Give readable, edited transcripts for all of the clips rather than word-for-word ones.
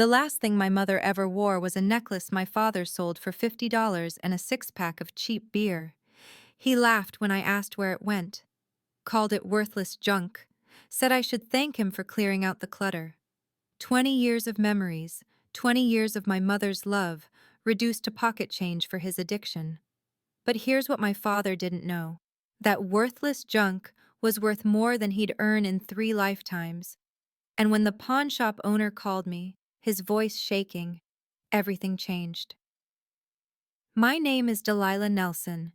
The last thing my mother ever wore was a necklace my father sold for $50 and a six-pack of cheap beer. He laughed when I asked where it went, called it worthless junk, said I should thank him for clearing out the clutter. 20 years of memories, 20 years of my mother's love, reduced to pocket change for his addiction. But here's what my father didn't know. That worthless junk was worth more than he'd earn in 3 lifetimes. And when the pawn shop owner called me, his voice shaking, everything changed. My name is Delilah Nelson.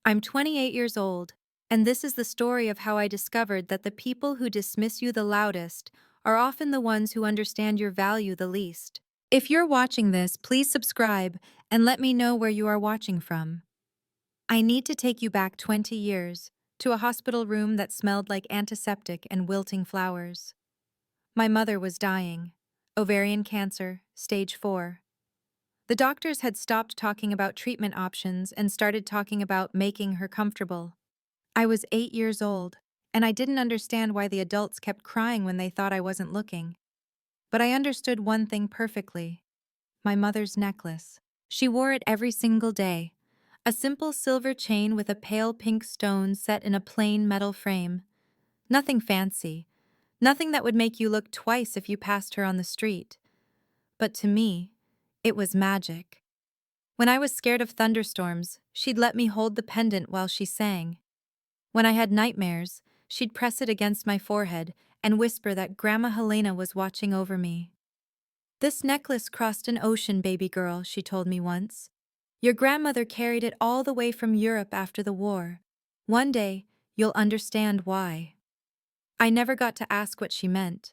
I'm 28 years old, and this is the story of how I discovered that the people who dismiss you the loudest are often the ones who understand your value the least. If you're watching this, please subscribe and let me know where you are watching from. I need to take you back 20 years, to a hospital room that smelled like antiseptic and wilting flowers. My mother was dying. Ovarian cancer, stage 4. The doctors had stopped talking about treatment options and started talking about making her comfortable. I was 8 years old, and I didn't understand why the adults kept crying when they thought I wasn't looking. But I understood one thing perfectly. My mother's necklace. She wore it every single day. A simple silver chain with a pale pink stone set in a plain metal frame. Nothing fancy. Nothing that would make you look twice if you passed her on the street. But to me, it was magic. When I was scared of thunderstorms, she'd let me hold the pendant while she sang. When I had nightmares, she'd press it against my forehead and whisper that Grandma Helena was watching over me. "This necklace crossed an ocean, baby girl," she told me once. "Your grandmother carried it all the way from Europe after the war. One day, you'll understand why." I never got to ask what she meant.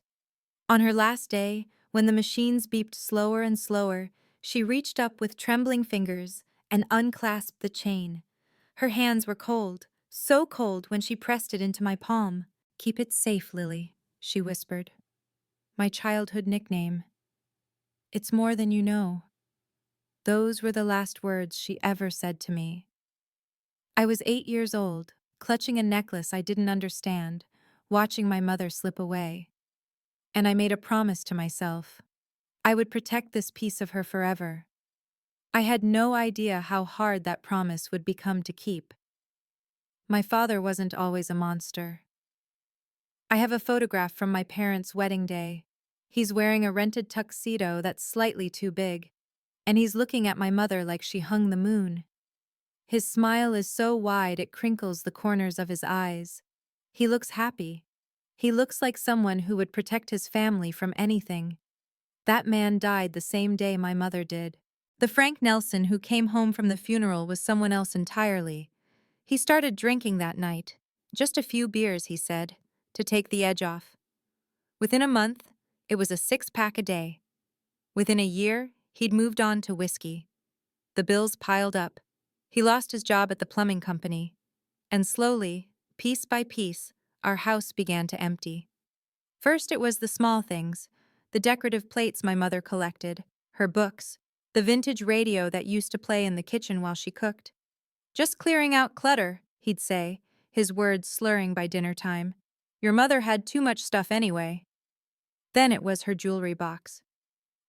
On her last day, when the machines beeped slower and slower, she reached up with trembling fingers and unclasped the chain. Her hands were cold, so cold when she pressed it into my palm. "Keep it safe, Lily," she whispered. My childhood nickname. "It's more than you know." Those were the last words she ever said to me. I was 8 years old, clutching a necklace I didn't understand, watching my mother slip away. And I made a promise to myself. I would protect this piece of her forever. I had no idea how hard that promise would become to keep. My father wasn't always a monster. I have a photograph from my parents' wedding day. He's wearing a rented tuxedo that's slightly too big, and he's looking at my mother like she hung the moon. His smile is so wide it crinkles the corners of his eyes. He looks happy. He looks like someone who would protect his family from anything. That man died the same day my mother did. The Frank Nelson who came home from the funeral was someone else entirely. He started drinking that night. Just a few beers, he said, to take the edge off. Within a month, it was a 6-pack a day. Within a year, he'd moved on to whiskey. The bills piled up. He lost his job at the plumbing company. And slowly, piece by piece, our house began to empty. First it was the small things, the decorative plates my mother collected, her books, the vintage radio that used to play in the kitchen while she cooked. "Just clearing out clutter," he'd say, his words slurring by dinner time. "Your mother had too much stuff anyway." Then it was her jewelry box.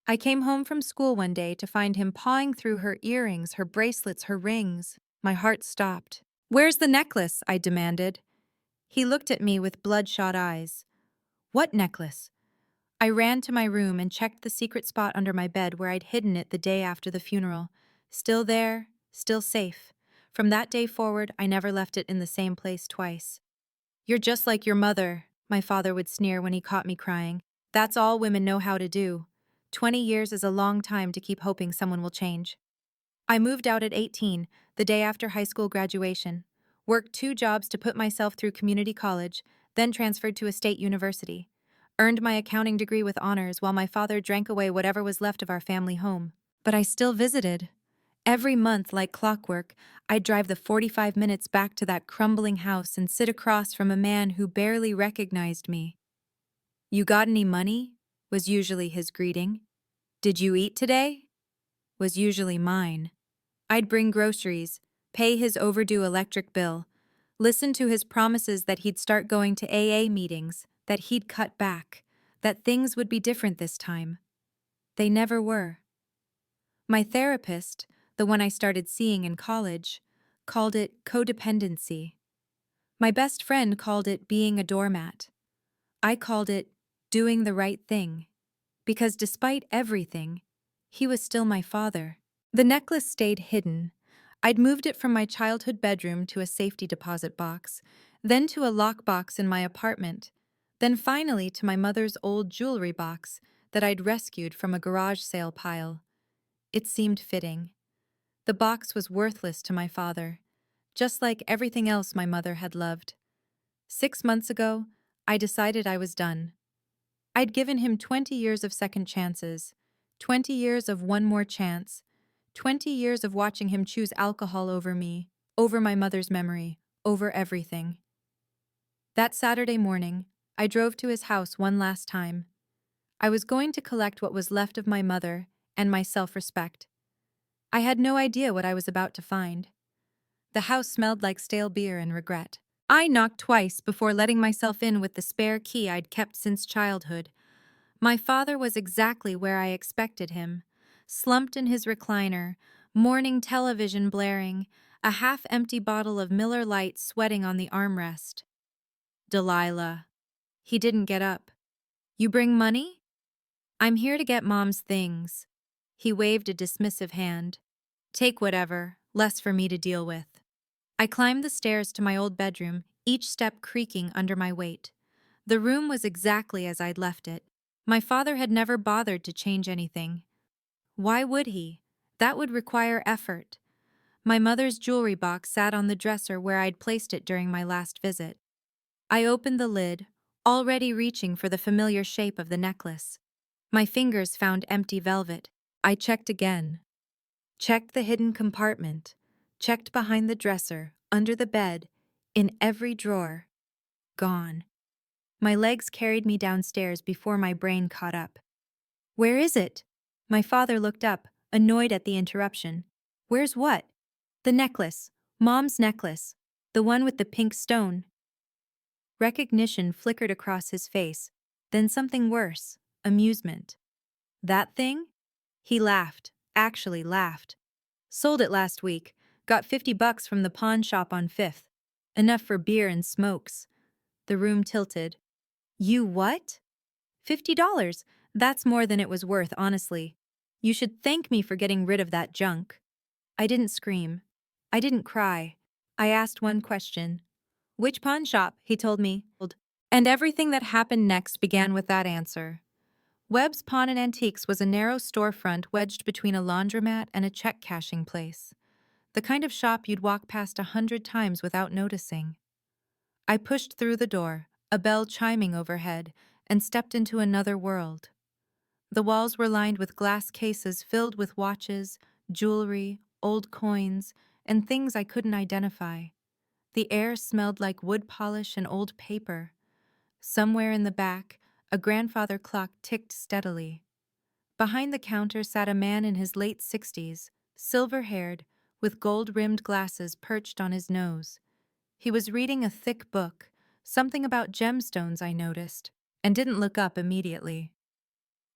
I came home from school one day to find him pawing through her earrings, her bracelets, her rings. My heart stopped. "Where's the necklace?" I demanded. He looked at me with bloodshot eyes. "What necklace?" I ran to my room and checked the secret spot under my bed where I'd hidden it the day after the funeral. Still there, still safe. From that day forward, I never left it in the same place twice. "You're just like your mother," my father would sneer when he caught me crying. "That's all women know how to do." 20 years is a long time to keep hoping someone will change. I moved out at 18, the day after high school graduation, worked 2 jobs to put myself through community college, then transferred to a state university. Earned my accounting degree with honors while my father drank away whatever was left of our family home. But I still visited. Every month, like clockwork, I'd drive the 45 minutes back to that crumbling house and sit across from a man who barely recognized me. "You got any money?" was usually his greeting. "Did you eat today?" was usually mine. I'd bring groceries, pay his overdue electric bill, listen to his promises that he'd start going to AA meetings, that he'd cut back, that things would be different this time. They never were. My therapist, the one I started seeing in college, called it codependency. My best friend called it being a doormat. I called it doing the right thing, because despite everything, he was still my father. The necklace stayed hidden. I'd moved it from my childhood bedroom to a safety deposit box, then to a lockbox in my apartment, then finally to my mother's old jewelry box that I'd rescued from a garage sale pile. It seemed fitting. The box was worthless to my father, just like everything else my mother had loved. 6 months ago, I decided I was done. I'd given him 20 years of second chances, 20 years of one more chance, 20 years of watching him choose alcohol over me, over my mother's memory, over everything. That Saturday morning, I drove to his house one last time. I was going to collect what was left of my mother and my self-respect. I had no idea what I was about to find. The house smelled like stale beer and regret. I knocked twice before letting myself in with the spare key I'd kept since childhood. My father was exactly where I expected him, slumped in his recliner, morning television blaring, a half-empty bottle of Miller Lite sweating on the armrest. Delilah. He didn't get up. You bring money? I'm here to get Mom's things. He waved a dismissive hand. Take whatever, less for me to deal with. I climbed the stairs to my old bedroom, each step creaking under my weight. The room was exactly as I'd left it. My father had never bothered to change anything. Why would he? That would require effort. My mother's jewelry box sat on the dresser where I'd placed it during my last visit. I opened the lid, already reaching for the familiar shape of the necklace. My fingers found empty velvet. I checked again. Checked the hidden compartment. Checked behind the dresser, under the bed, in every drawer. Gone. My legs carried me downstairs before my brain caught up. Where is it? My father looked up, annoyed at the interruption. Where's what? The necklace. Mom's necklace. The one with the pink stone. Recognition flickered across his face, then something worse, amusement. That thing? He laughed, actually laughed. Sold it last week, got $50 from the pawn shop on 5th. Enough for beer and smokes. The room tilted. You what? $50? That's more than it was worth, honestly. You should thank me for getting rid of that junk. I didn't scream. I didn't cry. I asked one question. Which pawn shop? He told me. And everything that happened next began with that answer. Webb's Pawn and Antiques was a narrow storefront wedged between a laundromat and a check-cashing place. The kind of shop you'd walk past 100 times without noticing. I pushed through the door, a bell chiming overhead, and stepped into another world. The walls were lined with glass cases filled with watches, jewelry, old coins, and things I couldn't identify. The air smelled like wood polish and old paper. Somewhere in the back, a grandfather clock ticked steadily. Behind the counter sat a man in his late 60s, silver-haired, with gold-rimmed glasses perched on his nose. He was reading a thick book, something about gemstones I noticed, and didn't look up immediately.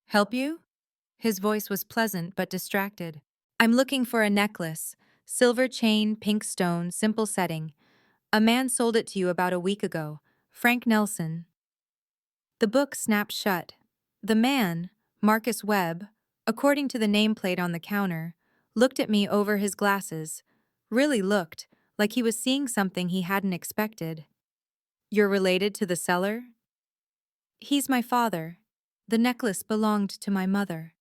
Help you? His voice was pleasant but distracted. I'm looking for a necklace. Silver chain, pink stone, simple setting. A man sold it to you about a week ago. Frank Nelson. The book snapped shut. The man, Marcus Webb, according to the nameplate on the counter, looked at me over his glasses. Really looked, like he was seeing something he hadn't expected. You're related to the seller? He's my father. The necklace belonged to my mother.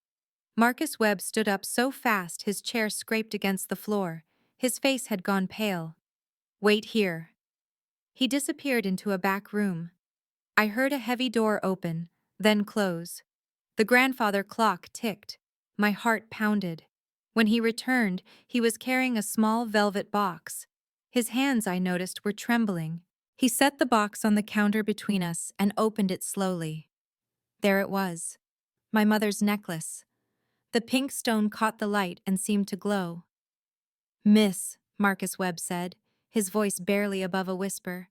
Marcus Webb stood up so fast his chair scraped against the floor. His face had gone pale. Wait here. He disappeared into a back room. I heard a heavy door open, then close. The grandfather clock ticked. My heart pounded. When he returned, he was carrying a small velvet box. His hands, I noticed, were trembling. He set the box on the counter between us and opened it slowly. There it was. My mother's necklace. The pink stone caught the light and seemed to glow. Miss, Marcus Webb said, his voice barely above a whisper.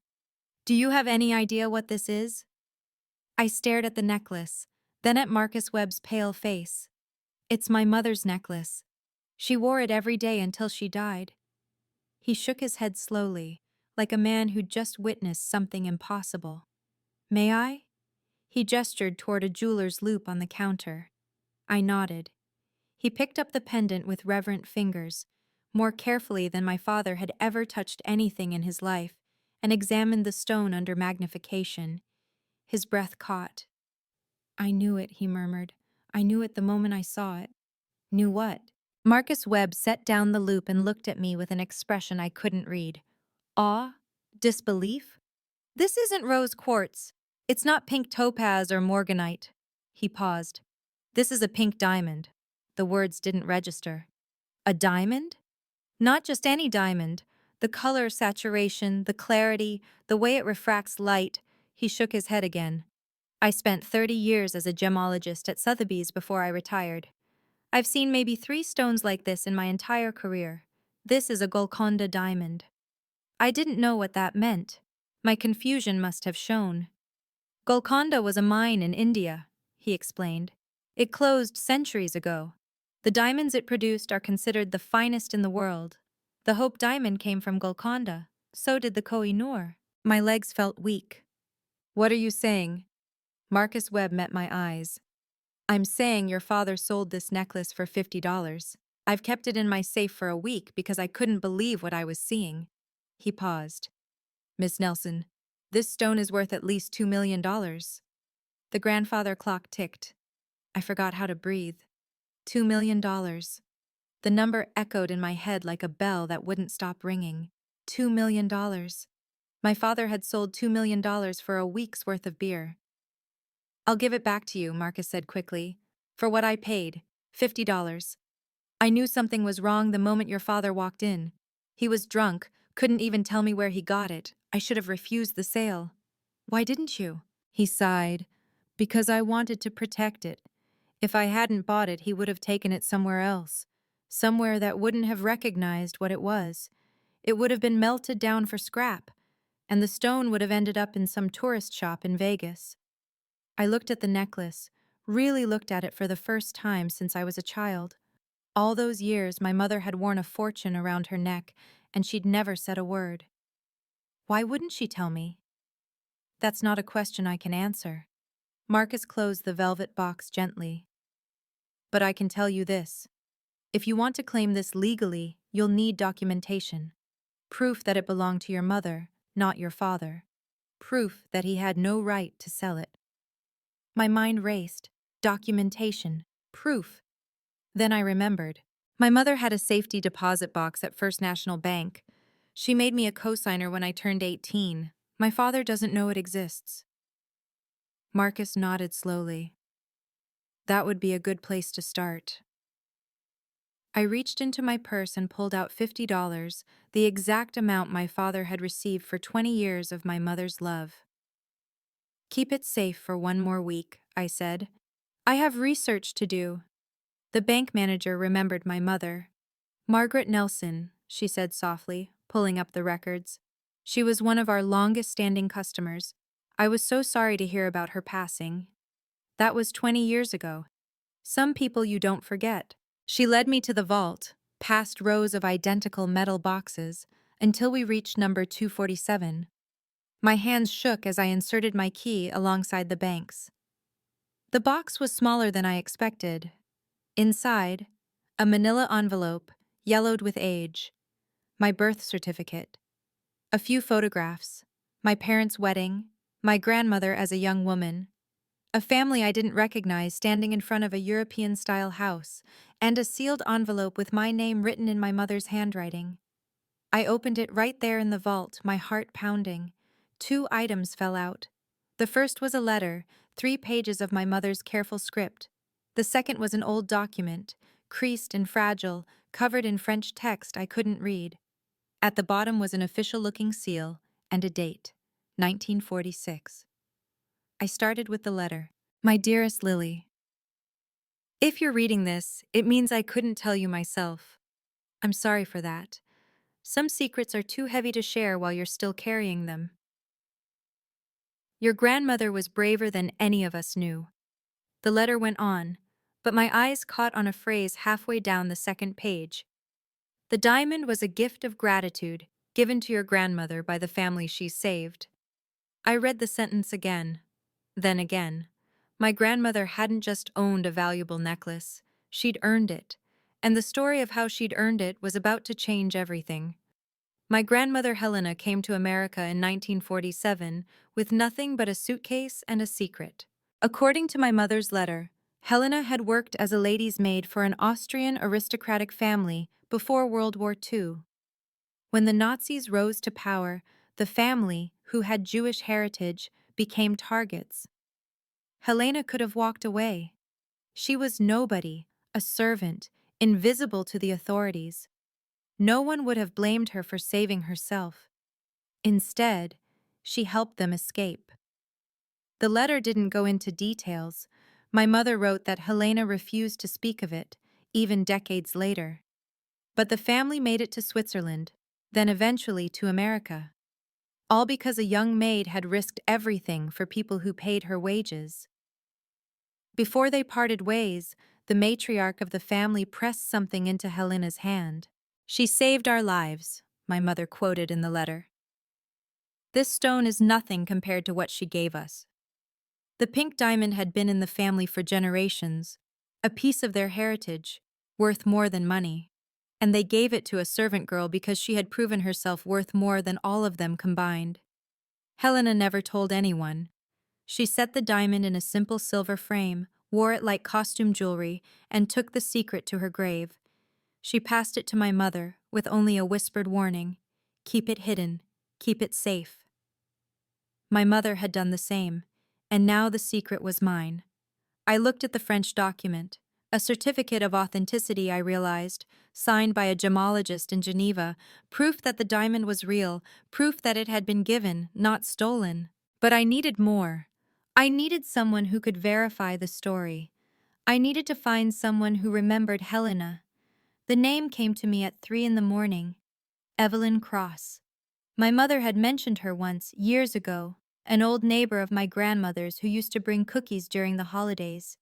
Do you have any idea what this is? I stared at the necklace, then at Marcus Webb's pale face. It's my mother's necklace. She wore it every day until she died. He shook his head slowly, like a man who'd just witnessed something impossible. May I? He gestured toward a jeweler's loop on the counter. I nodded. He picked up the pendant with reverent fingers, more carefully than my father had ever touched anything in his life, and examined the stone under magnification. His breath caught. I knew it, he murmured. I knew it the moment I saw it. Knew what? Marcus Webb set down the loop and looked at me with an expression I couldn't read. Awe? Disbelief? This isn't rose quartz. It's not pink topaz or morganite. He paused. This is a pink diamond. The words didn't register. A diamond? Not just any diamond. The color, saturation, the clarity, the way it refracts light. He shook his head again. I spent 30 years as a gemologist at Sotheby's before I retired. I've seen maybe 3 stones like this in my entire career. This is a Golconda diamond. I didn't know what that meant. My confusion must have shown. Golconda was a mine in India, he explained. It closed centuries ago. The diamonds it produced are considered the finest in the world. The Hope diamond came from Golconda. So did the Koh-i-Noor. My legs felt weak. What are you saying? Marcus Webb met my eyes. I'm saying your father sold this necklace for $50. I've kept it in my safe for a week because I couldn't believe what I was seeing. He paused. Miss Nelson, this stone is worth at least $2 million. The grandfather clock ticked. I forgot how to breathe. $2 million. The number echoed in my head like a bell that wouldn't stop ringing. $2 million. My father had sold $2 million for a week's worth of beer. I'll give it back to you, Marcus said quickly. For what I paid, $50. I knew something was wrong the moment your father walked in. He was drunk, couldn't even tell me where he got it. I should have refused the sale. Why didn't you? He sighed. Because I wanted to protect it. If I hadn't bought it, he would have taken it somewhere else. Somewhere that wouldn't have recognized what it was. It would have been melted down for scrap, and the stone would have ended up in some tourist shop in Vegas. I looked at the necklace, really looked at it for the first time since I was a child. All those years, my mother had worn a fortune around her neck, and she'd never said a word. Why wouldn't she tell me? That's not a question I can answer. Marcus closed the velvet box gently. But I can tell you this. If you want to claim this legally, you'll need documentation. Proof that it belonged to your mother, not your father. Proof that he had no right to sell it. My mind raced. Documentation. Proof. Then I remembered. My mother had a safety deposit box at First National Bank. She made me a cosigner when I turned 18. My father doesn't know it exists. Marcus nodded slowly. That would be a good place to start. I reached into my purse and pulled out $50, the exact amount my father had received for 20 years of my mother's love. Keep it safe for 1 more week, I said. I have research to do. The bank manager remembered my mother. Margaret Nelson, she said softly, pulling up the records. She was one of our longest-standing customers. I was so sorry to hear about her passing. That was 20 years ago. Some people you don't forget. She led me to the vault, past rows of identical metal boxes, until we reached number 247. My hands shook as I inserted my key alongside the bank's. The box was smaller than I expected. Inside, a manila envelope, yellowed with age, my birth certificate, a few photographs, my parents' wedding, my grandmother as a young woman, a family I didn't recognize standing in front of a European-style house, and a sealed envelope with my name written in my mother's handwriting. I opened it right there in the vault, my heart pounding. 2 items fell out. The first was a letter, 3 pages of my mother's careful script. The second was an old document, creased and fragile, covered in French text I couldn't read. At the bottom was an official-looking seal and a date, 1946. I started with the letter. My dearest Lily, if you're reading this, it means I couldn't tell you myself. I'm sorry for that. Some secrets are too heavy to share while you're still carrying them. Your grandmother was braver than any of us knew. The letter went on, but my eyes caught on a phrase halfway down the second page. The diamond was a gift of gratitude given to your grandmother by the family she saved. I read the sentence again, then again. My grandmother hadn't just owned a valuable necklace, she'd earned it, and the story of how she'd earned it was about to change everything. My grandmother Helena came to America in 1947 with nothing but a suitcase and a secret. According to my mother's letter, Helena had worked as a lady's maid for an Austrian aristocratic family before World War II. When the Nazis rose to power, the family, who had Jewish heritage, became targets. Helena could have walked away. She was nobody, a servant, invisible to the authorities. No one would have blamed her for saving herself. Instead, she helped them escape. The letter didn't go into details. My mother wrote that Helena refused to speak of it, even decades later. But the family made it to Switzerland, then eventually to America. All because a young maid had risked everything for people who paid her wages. Before they parted ways, the matriarch of the family pressed something into Helena's hand. "She saved our lives," my mother quoted in the letter. "This stone is nothing compared to what she gave us." The pink diamond had been in the family for generations, a piece of their heritage, worth more than money. And they gave it to a servant girl because she had proven herself worth more than all of them combined. Helena never told anyone. She set the diamond in a simple silver frame, wore it like costume jewelry, and took the secret to her grave. She passed it to my mother, with only a whispered warning: "Keep it hidden, keep it safe." My mother had done the same, and now the secret was mine. I looked at the French document, a certificate of authenticity, I realized, signed by a gemologist in Geneva, proof that the diamond was real, proof that it had been given, not stolen. But I needed more. I needed someone who could verify the story. I needed to find someone who remembered Helena. The name came to me at 3 in the morning. Evelyn Cross. My mother had mentioned her once, years ago, an old neighbor of my grandmother's who used to bring cookies during the holidays.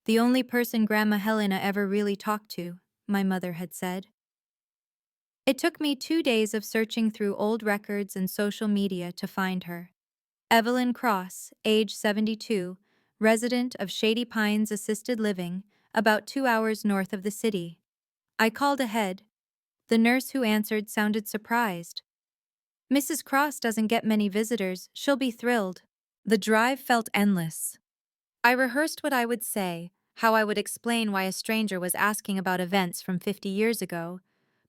The only person Grandma Helena ever really talked to, my mother had said. It took me 2 days of searching through old records and social media to find her. Evelyn Cross, age 72, resident of Shady Pines Assisted Living, about 2 hours north of the city. I called ahead. The nurse who answered sounded surprised. "Mrs. Cross doesn't get many visitors, she'll be thrilled." The drive felt endless. I rehearsed what I would say, how I would explain why a stranger was asking about events from 50 years ago.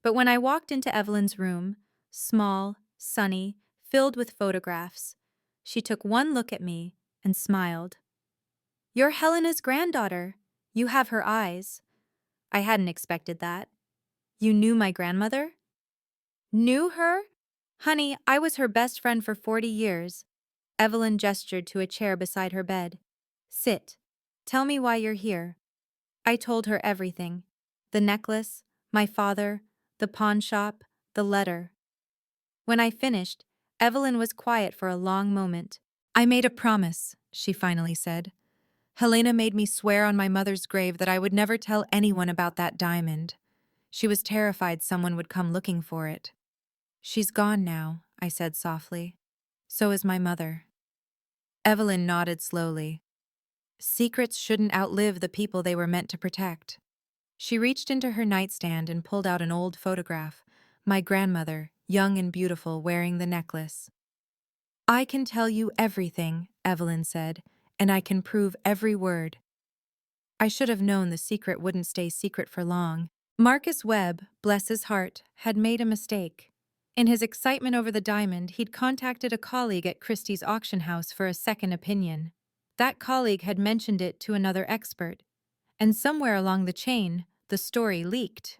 But when I walked into Evelyn's room, small, sunny, filled with photographs, she took one look at me and smiled. "You're Helena's granddaughter. You have her eyes." I hadn't expected that. "You knew my grandmother?" "Knew her? Honey, I was her best friend for 40 years. Evelyn gestured to a chair beside her bed. "Sit. Tell me why you're here." I told her everything. The necklace, my father, the pawn shop, the letter. When I finished, Evelyn was quiet for a long moment. "I made a promise," she finally said. "Helena made me swear on my mother's grave that I would never tell anyone about that diamond. She was terrified someone would come looking for it." "She's gone now," I said softly. "So is my mother." Evelyn nodded slowly. Secrets shouldn't outlive the people they were meant to protect. She reached into her nightstand and pulled out an old photograph, my grandmother, young and beautiful, wearing the necklace. "I can tell you everything," Evelyn said, "and I can prove every word." I should have known the secret wouldn't stay secret for long. Marcus Webb, bless his heart, had made a mistake. In his excitement over the diamond, he'd contacted a colleague at Christie's auction house for a second opinion. That colleague had mentioned it to another expert, and somewhere along the chain, the story leaked.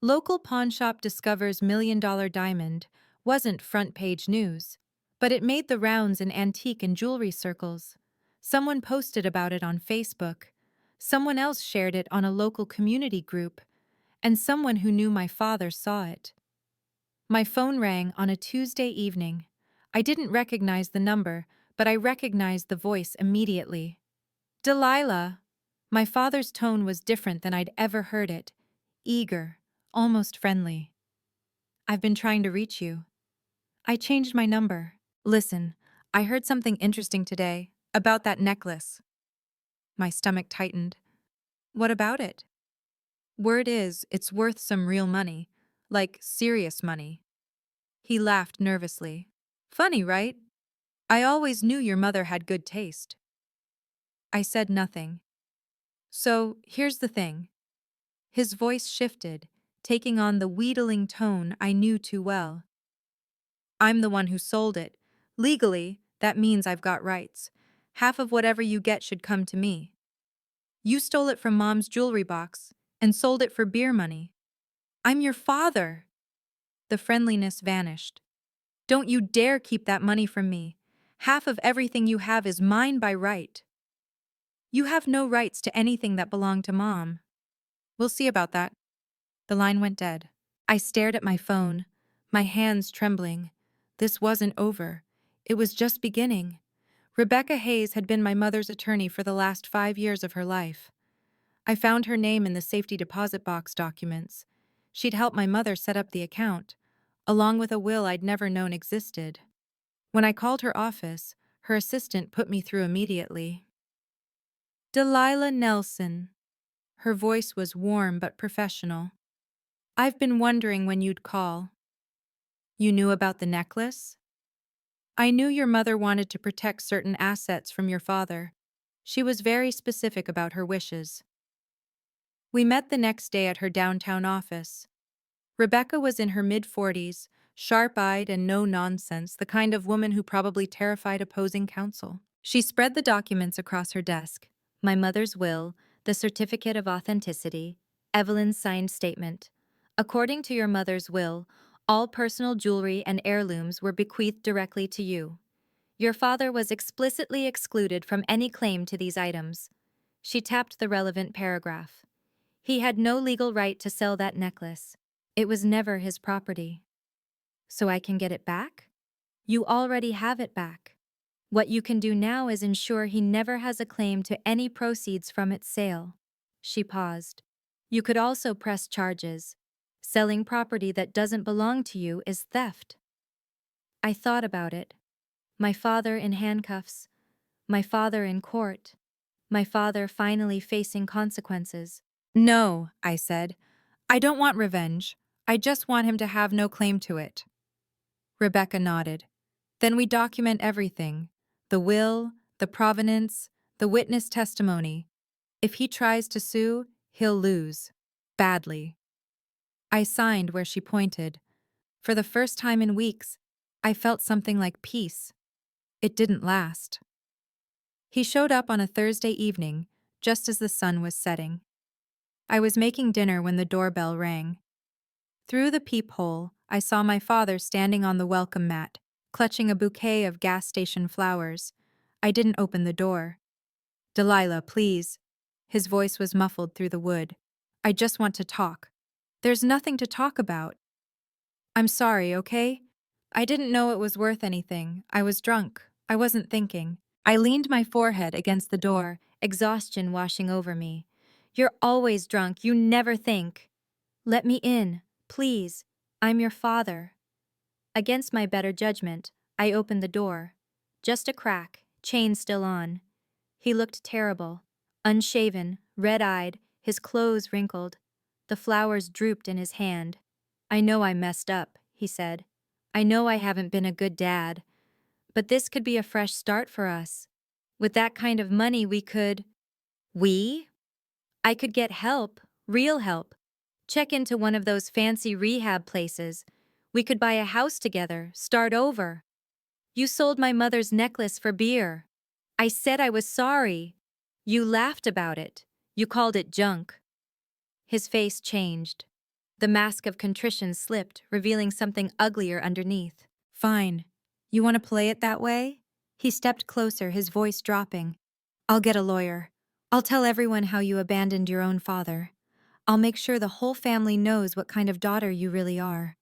Local pawnshop discovers $1 million diamond wasn't front-page news, but it made the rounds in antique and jewelry circles. Someone posted about it on Facebook. Someone else shared it on a local community group, and someone who knew my father saw it. My phone rang on a Tuesday evening. I didn't recognize the number, but I recognized the voice immediately. "Delilah." My father's tone was different than I'd ever heard it. Eager, almost friendly. "I've been trying to reach you. I changed my number. Listen, I heard something interesting today about that necklace." My stomach tightened. "What about it?" "Word is, it's worth some real money. Like, serious money." He laughed nervously. "Funny, right? I always knew your mother had good taste." I said nothing. "So, here's the thing." His voice shifted, taking on the wheedling tone I knew too well. "I'm the one who sold it. Legally, that means I've got rights. Half of whatever you get should come to me. You stole it from Mom's jewelry box and sold it for beer money. I'm your father." The friendliness vanished. "Don't you dare keep that money from me. Half of everything you have is mine by right." "You have no rights to anything that belonged to Mom." "We'll see about that." The line went dead. I stared at my phone, my hands trembling. This wasn't over. It was just beginning. Rebecca Hayes had been my mother's attorney for the last 5 years of her life. I found her name in the safety deposit box documents. She'd helped my mother set up the account, along with a will I'd never known existed. When I called her office, her assistant put me through immediately. "Delilah Nelson." Her voice was warm but professional. "I've been wondering when you'd call." "You knew about the necklace?" "I knew your mother wanted to protect certain assets from your father. She was very specific about her wishes." We met the next day at her downtown office. Rebecca was in her mid-40s, sharp-eyed and no-nonsense, the kind of woman who probably terrified opposing counsel. She spread the documents across her desk. My mother's will, the certificate of authenticity, Evelyn's signed statement. "According to your mother's will, all personal jewelry and heirlooms were bequeathed directly to you. Your father was explicitly excluded from any claim to these items." She tapped the relevant paragraph. "He had no legal right to sell that necklace. It was never his property." "So I can get it back?" "You already have it back. What you can do now is ensure he never has a claim to any proceeds from its sale." She paused. "You could also press charges. Selling property that doesn't belong to you is theft." I thought about it. My father in handcuffs. My father in court. My father finally facing consequences. "No," I said. "I don't want revenge. I just want him to have no claim to it." Rebecca nodded. "Then we document everything. The will, the provenance, the witness testimony. If he tries to sue, he'll lose. Badly." I signed where she pointed. For the first time in weeks, I felt something like peace. It didn't last. He showed up on a Thursday evening, just as the sun was setting. I was making dinner when the doorbell rang. Through the peephole, I saw my father standing on the welcome mat, clutching a bouquet of gas station flowers. I didn't open the door. "Delilah, please." His voice was muffled through the wood. "I just want to talk." "There's nothing to talk about." "I'm sorry, okay? I didn't know it was worth anything. I was drunk. I wasn't thinking." I leaned my forehead against the door, exhaustion washing over me. "You're always drunk. You never think." "Let me in, please. I'm your father." Against my better judgment, I opened the door. Just a crack, chain still on. He looked terrible. Unshaven, red-eyed, his clothes wrinkled. The flowers drooped in his hand. "I know I messed up," he said. "I know I haven't been a good dad. But this could be a fresh start for us. With that kind of money we could—" "We?" "I could get help, real help. Check into one of those fancy rehab places. We could buy a house together, start over." "You sold my mother's necklace for beer." "I said I was sorry." "You laughed about it. You called it junk." His face changed. The mask of contrition slipped, revealing something uglier underneath. "Fine. You want to play it that way?" He stepped closer, his voice dropping. "I'll get a lawyer. I'll tell everyone how you abandoned your own father. I'll make sure the whole family knows what kind of daughter you really are."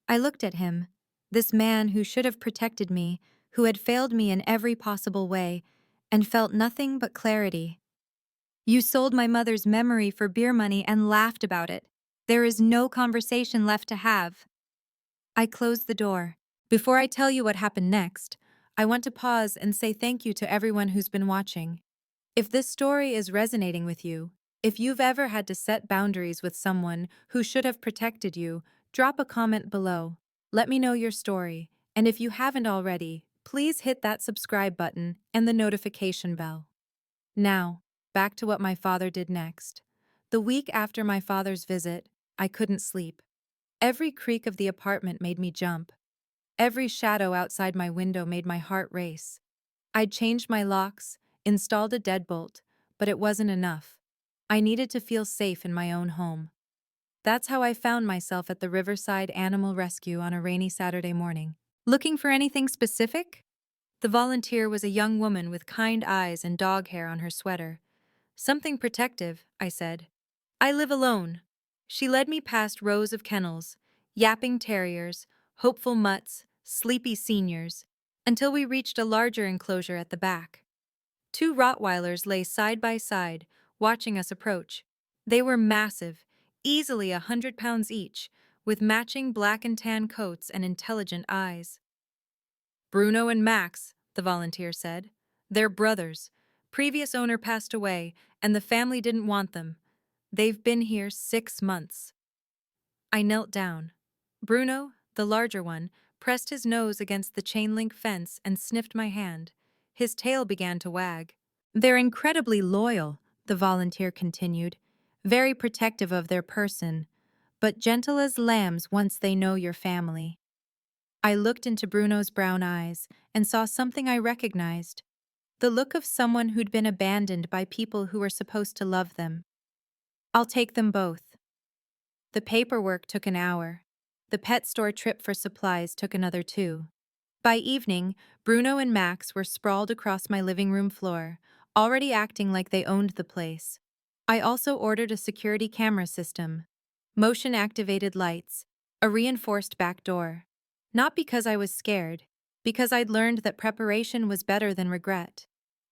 I looked at him, this man who should have protected me, who had failed me in every possible way, and felt nothing but clarity. You sold my mother's memory for beer money and laughed about it. There is no conversation left to have. I closed the door. Before I tell you what happened next, I want to pause and say thank you to everyone who's been watching. If this story is resonating with you, if you've ever had to set boundaries with someone who should have protected you, drop a comment below. Let me know your story, and if you haven't already, please hit that subscribe button and the notification bell. Now, back to what my father did next. The week after my father's visit, I couldn't sleep. Every creak of the apartment made me jump. Every shadow outside my window made my heart race. I'd changed my locks, installed a deadbolt, but it wasn't enough. I needed to feel safe in my own home. That's how I found myself at the Riverside Animal Rescue on a rainy Saturday morning. Looking for anything specific? The volunteer was a young woman with kind eyes and dog hair on her sweater. Something protective, I said. I live alone. She led me past rows of kennels, yapping terriers, hopeful mutts, sleepy seniors, until we reached a larger enclosure at the back. Two Rottweilers lay side by side, watching us approach. They were massive, easily 100 pounds each, with matching black and tan coats and intelligent eyes. Bruno and Max, the volunteer said. They're brothers. Previous owner passed away, and the family didn't want them. They've been here 6 months. I knelt down. Bruno, the larger one, pressed his nose against the chain-link fence and sniffed my hand. His tail began to wag. They're incredibly loyal, the volunteer continued, very protective of their person, but gentle as lambs once they know your family. I looked into Bruno's brown eyes and saw something I recognized, the look of someone who'd been abandoned by people who were supposed to love them. I'll take them both. The paperwork took an hour. The pet store trip for supplies took another 2. By evening, Bruno and Max were sprawled across my living room floor, already acting like they owned the place. I also ordered a security camera system, motion-activated lights, a reinforced back door. Not because I was scared, because I'd learned that preparation was better than regret.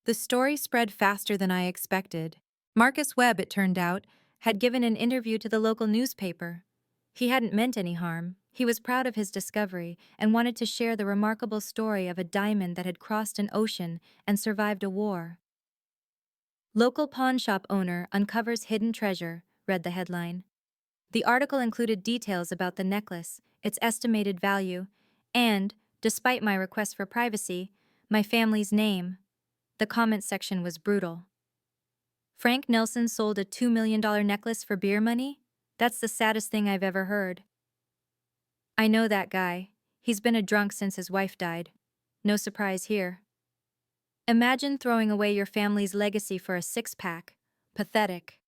The story spread faster than I expected. Marcus Webb, it turned out, had given an interview to the local newspaper. He hadn't meant any harm. He was proud of his discovery and wanted to share the remarkable story of a diamond that had crossed an ocean and survived a war. Local pawn shop owner uncovers hidden treasure, read the headline. The article included details about the necklace, its estimated value, and, despite my request for privacy, my family's name. The comment section was brutal. Frank Nelson sold a $2 million necklace for beer money? That's the saddest thing I've ever heard. I know that guy. He's been a drunk since his wife died. No surprise here. Imagine throwing away your family's legacy for a 6-pack. Pathetic.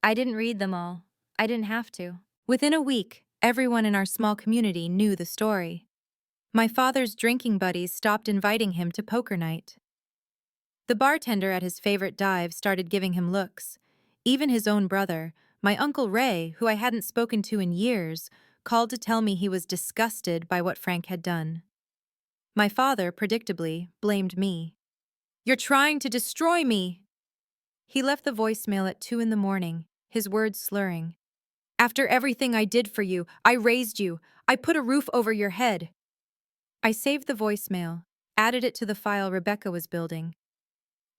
I didn't read them all. I didn't have to. Within a week, everyone in our small community knew the story. My father's drinking buddies stopped inviting him to poker night. The bartender at his favorite dive started giving him looks. Even his own brother, my Uncle Ray, who I hadn't spoken to in years, called to tell me he was disgusted by what Frank had done. My father, predictably, blamed me. "You're trying to destroy me!" He left the voicemail at 2 a.m, his words slurring. "After everything I did for you, I raised you, I put a roof over your head." I saved the voicemail, added it to the file Rebecca was building.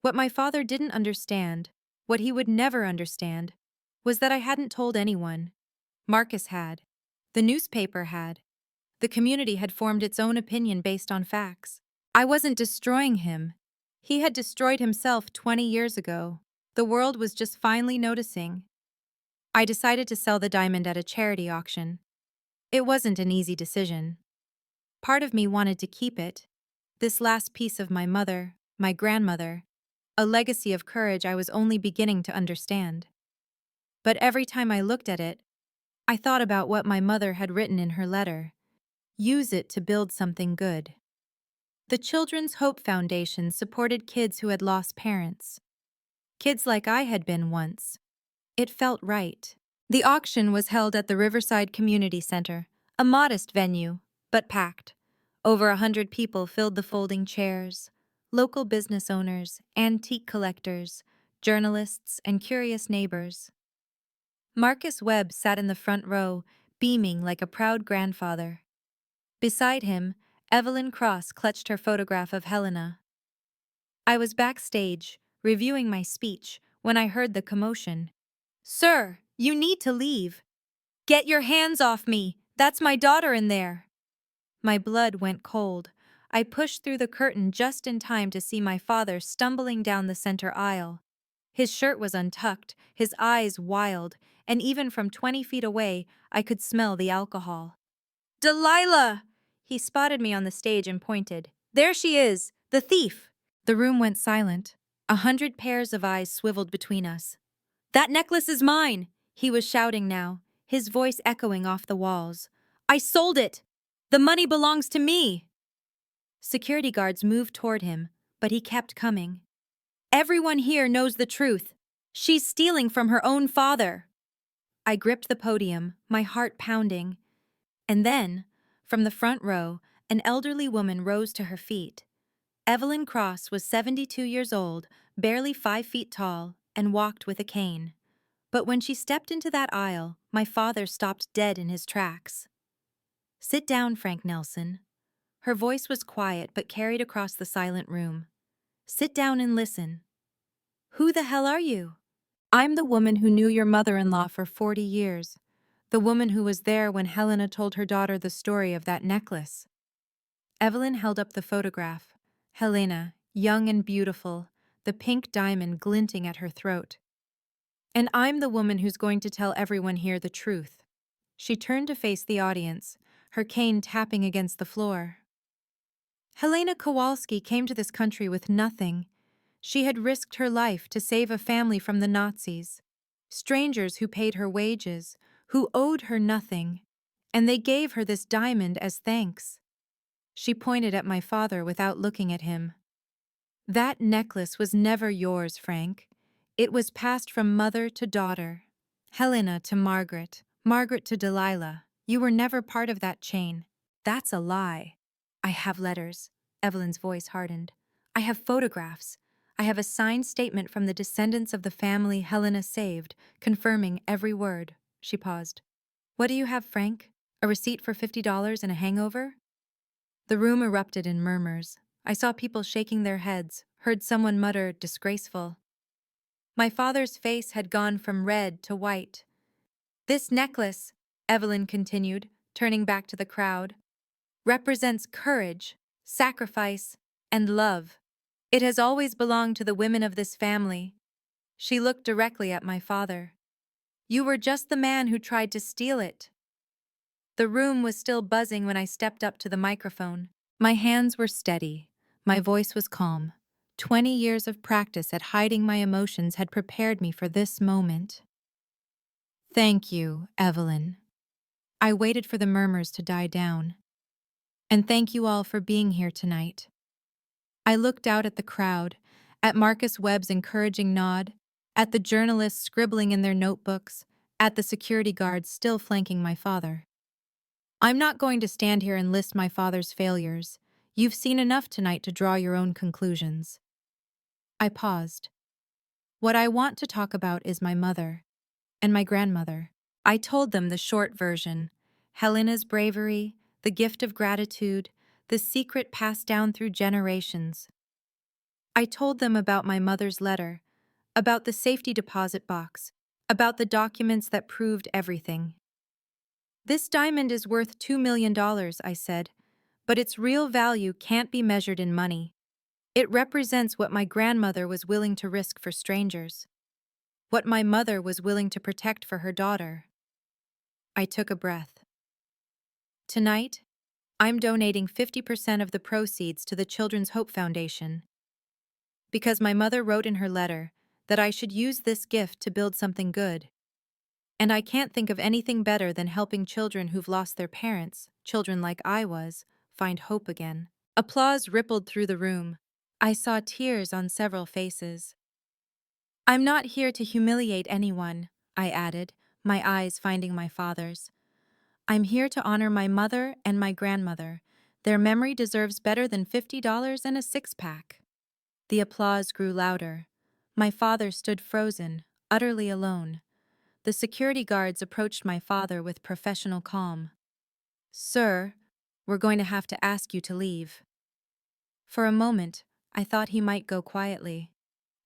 What my father didn't understand, what he would never understand, was that I hadn't told anyone. Marcus had. The newspaper had. The community had formed its own opinion based on facts. I wasn't destroying him. He had destroyed himself 20 years ago. The world was just finally noticing. I decided to sell the diamond at a charity auction. It wasn't an easy decision. Part of me wanted to keep it, this last piece of my mother, my grandmother, a legacy of courage I was only beginning to understand. But every time I looked at it, I thought about what my mother had written in her letter. Use it to build something good. The Children's Hope Foundation supported kids who had lost parents. Kids like I had been once. It felt right. The auction was held at the Riverside Community Center, a modest venue, but packed. Over 100 people filled the folding chairs. Local business owners, antique collectors, journalists, and curious neighbors. Marcus Webb sat in the front row, beaming like a proud grandfather. Beside him, Evelyn Cross clutched her photograph of Helena. I was backstage, reviewing my speech, when I heard the commotion. "Sir, you need to leave. Get your hands off me! That's my daughter in there!" My blood went cold. I pushed through the curtain just in time to see my father stumbling down the center aisle. His shirt was untucked, his eyes wild, and even from 20 feet away, I could smell the alcohol. "Delilah!" He spotted me on the stage and pointed. "There she is, the thief!" The room went silent. 100 pairs of eyes swiveled between us. "That necklace is mine!" He was shouting now, his voice echoing off the walls. "I sold it! The money belongs to me!" Security guards moved toward him, but he kept coming. "Everyone here knows the truth. She's stealing from her own father." I gripped the podium, my heart pounding. And then, from the front row, an elderly woman rose to her feet. Evelyn Cross was 72 years old, barely 5 feet tall, and walked with a cane. But when she stepped into that aisle, my father stopped dead in his tracks. "Sit down, Frank Nelson." Her voice was quiet but carried across the silent room. "Sit down and listen." "Who the hell are you?" "I'm the woman who knew your mother-in-law for 40 years. The woman who was there when Helena told her daughter the story of that necklace." Evelyn held up the photograph. Helena, young and beautiful, the pink diamond glinting at her throat. "And I'm the woman who's going to tell everyone here the truth." She turned to face the audience, her cane tapping against the floor. "Helena Kowalski came to this country with nothing. She had risked her life to save a family from the Nazis, strangers who paid her wages, who owed her nothing, and they gave her this diamond as thanks." She pointed at my father without looking at him. "That necklace was never yours, Frank. It was passed from mother to daughter. Helena to Margaret, Margaret to Delilah. You were never part of that chain." "That's a lie." "I have letters." Evelyn's voice hardened. "I have photographs. I have a signed statement from the descendants of the family Helena saved, confirming every word." She paused. "What do you have, Frank? A receipt for $50 and a hangover?" The room erupted in murmurs. I saw people shaking their heads, heard someone mutter, "Disgraceful." My father's face had gone from red to white. "This necklace," Evelyn continued, turning back to the crowd, "represents courage, sacrifice, and love. It has always belonged to the women of this family." She looked directly at my father. "You were just the man who tried to steal it." The room was still buzzing when I stepped up to the microphone. My hands were steady. My voice was calm. 20 years of practice at hiding my emotions had prepared me for this moment. "Thank you, Evelyn." I waited for the murmurs to die down. "And thank you all for being here tonight." I looked out at the crowd, at Marcus Webb's encouraging nod, at the journalists scribbling in their notebooks, at the security guards still flanking my father. I'm not going to stand here and list my father's failures. You've seen enough tonight to draw your own conclusions. I paused. What I want to talk about is my mother and my grandmother. I told them the short version: Helena's bravery, the gift of gratitude, the secret passed down through generations. I told them about my mother's letter, about the safety deposit box, about the documents that proved everything. "This diamond is worth $2 million, I said, but its real value can't be measured in money. It represents what my grandmother was willing to risk for strangers, what my mother was willing to protect for her daughter." I took a breath. "Tonight, I'm donating 50% of the proceeds to the Children's Hope Foundation, because my mother wrote in her letter that I should use this gift to build something good. And I can't think of anything better than helping children who've lost their parents, children like I was, find hope again." Applause rippled through the room. I saw tears on several faces. "I'm not here to humiliate anyone," I added, my eyes finding my father's. "I'm here to honor my mother and my grandmother. Their memory deserves better than $50 and a six-pack." The applause grew louder. My father stood frozen, utterly alone. The security guards approached my father with professional calm. "Sir, we're going to have to ask you to leave." For a moment, I thought he might go quietly.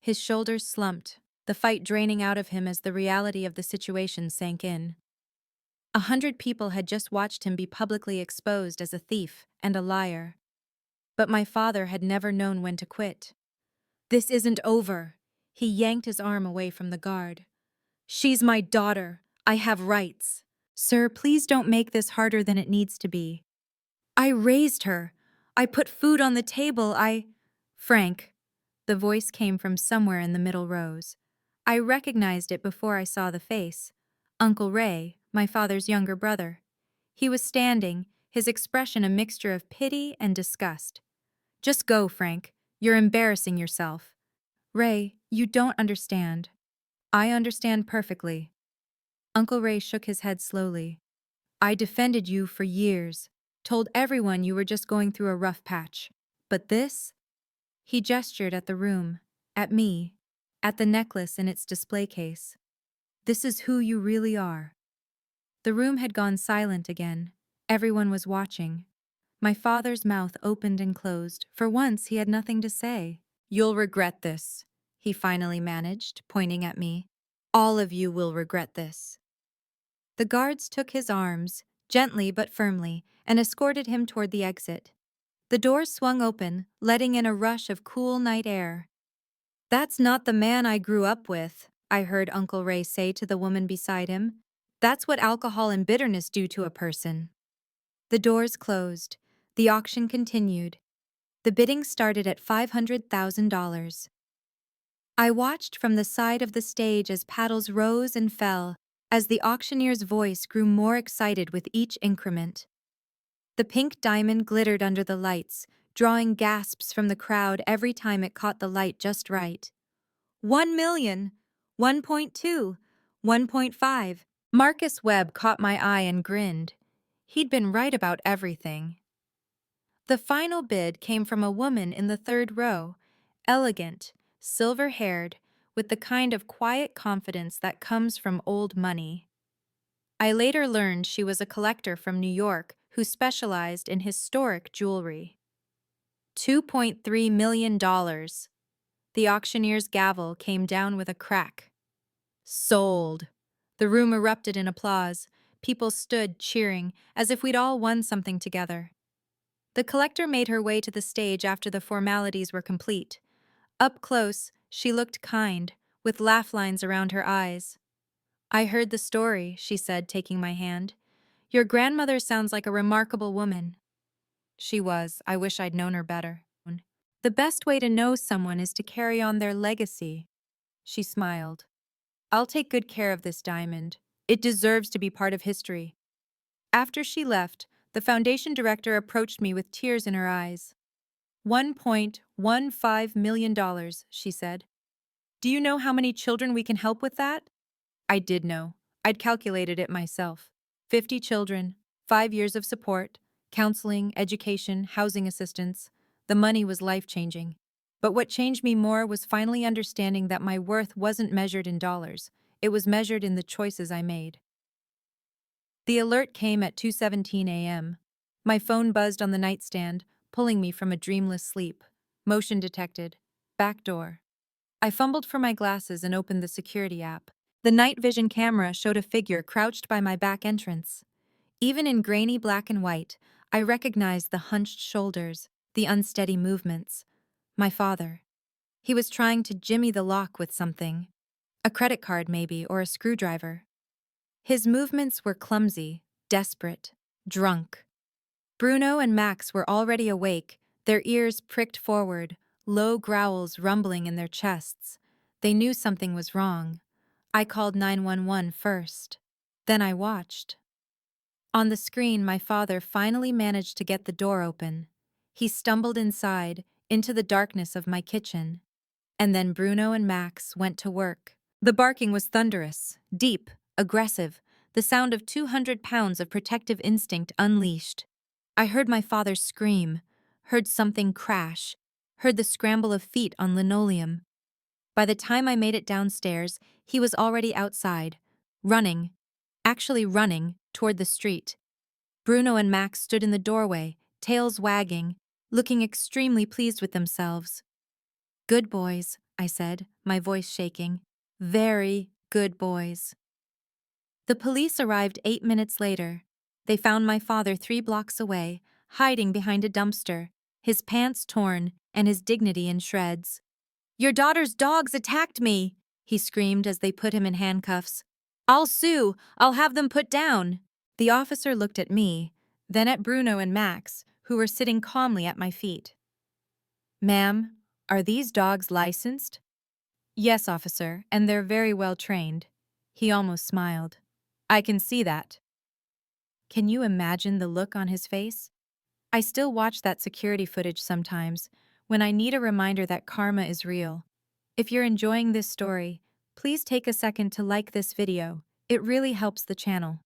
His shoulders slumped, the fight draining out of him as the reality of the situation sank in. 100 people had just watched him be publicly exposed as a thief and a liar. But my father had never known when to quit. "This isn't over." He yanked his arm away from the guard. "She's my daughter. I have rights." "Sir, please don't make this harder than it needs to be. I raised her. I put food on the table. Frank." The voice came from somewhere in the middle rows. I recognized it before I saw the face. Uncle Ray, my father's younger brother. He was standing, his expression a mixture of pity and disgust. "Just go, Frank. You're embarrassing yourself." "Ray, you don't understand." "I understand perfectly." Uncle Ray shook his head slowly. "I defended you for years, told everyone you were just going through a rough patch. But this?" He gestured at the room, at me, at the necklace in its display case. "This is who you really are." The room had gone silent again. Everyone was watching. My father's mouth opened and closed. For once, he had nothing to say. "You'll regret this," he finally managed, pointing at me. "All of you will regret this." The guards took his arms, gently but firmly, and escorted him toward the exit. The doors swung open, letting in a rush of cool night air. "That's not the man I grew up with," I heard Uncle Ray say to the woman beside him. "That's what alcohol and bitterness do to a person." The doors closed. The auction continued. The bidding started at $500,000. I watched from the side of the stage as paddles rose and fell, as the auctioneer's voice grew more excited with each increment. The pink diamond glittered under the lights, drawing gasps from the crowd every time it caught the light just right. 1 million, 1.2, 1.5. Marcus Webb caught my eye and grinned. He'd been right about everything. The final bid came from a woman in the third row, elegant, silver-haired, with the kind of quiet confidence that comes from old money. I later learned she was a collector from New York who specialized in historic jewelry. $2.3 million. The auctioneer's gavel came down with a crack. "Sold." The room erupted in applause. People stood cheering, as if we'd all won something together. The collector made her way to the stage after the formalities were complete. Up close, she looked kind, with laugh lines around her eyes. "I heard the story," she said, taking my hand. "Your grandmother sounds like a remarkable woman." She was. I wish I'd known her better. "The best way to know someone is to carry on their legacy." She smiled. "I'll take good care of this diamond. It deserves to be part of history." After she left, the foundation director approached me with tears in her eyes. $1.15 million, she said. "Do you know how many children we can help with that?" I did know. I'd calculated it myself. 50 children, 5 years of support, counseling, education, housing assistance. The money was life-changing. But what changed me more was finally understanding that my worth wasn't measured in dollars. It was measured in the choices I made. The alert came at 2:17 a.m. My phone buzzed on the nightstand, pulling me from a dreamless sleep. Motion detected. Back door. I fumbled for my glasses and opened the security app. The night vision camera showed a figure crouched by my back entrance. Even in grainy black and white, I recognized the hunched shoulders, the unsteady movements. My father. He was trying to jimmy the lock with something. A credit card maybe, or a screwdriver. His movements were clumsy, desperate, drunk. Bruno and Max were already awake, their ears pricked forward, low growls rumbling in their chests. They knew something was wrong. I called 911 first. Then I watched. On the screen, my father finally managed to get the door open. He stumbled inside, into the darkness of my kitchen. And then Bruno and Max went to work. The barking was thunderous, deep, aggressive, the sound of 200 pounds of protective instinct unleashed. I heard my father scream, heard something crash, heard the scramble of feet on linoleum. By the time I made it downstairs, he was already outside, running, actually running, toward the street. Bruno and Max stood in the doorway, tails wagging, looking extremely pleased with themselves. "Good boys," I said, my voice shaking. "Very good boys." The police arrived 8 minutes later. They found my father 3 blocks away, hiding behind a dumpster, his pants torn and his dignity in shreds. "Your daughter's dogs attacked me!" he screamed as they put him in handcuffs. "I'll sue! I'll have them put down!" The officer looked at me, then at Bruno and Max, who were sitting calmly at my feet. "Ma'am, are these dogs licensed?" "Yes, officer, and they're very well trained." He almost smiled. "I can see that." Can you imagine the look on his face? I still watch that security footage sometimes, when I need a reminder that karma is real. If you're enjoying this story, please take a second to like this video. It really helps the channel.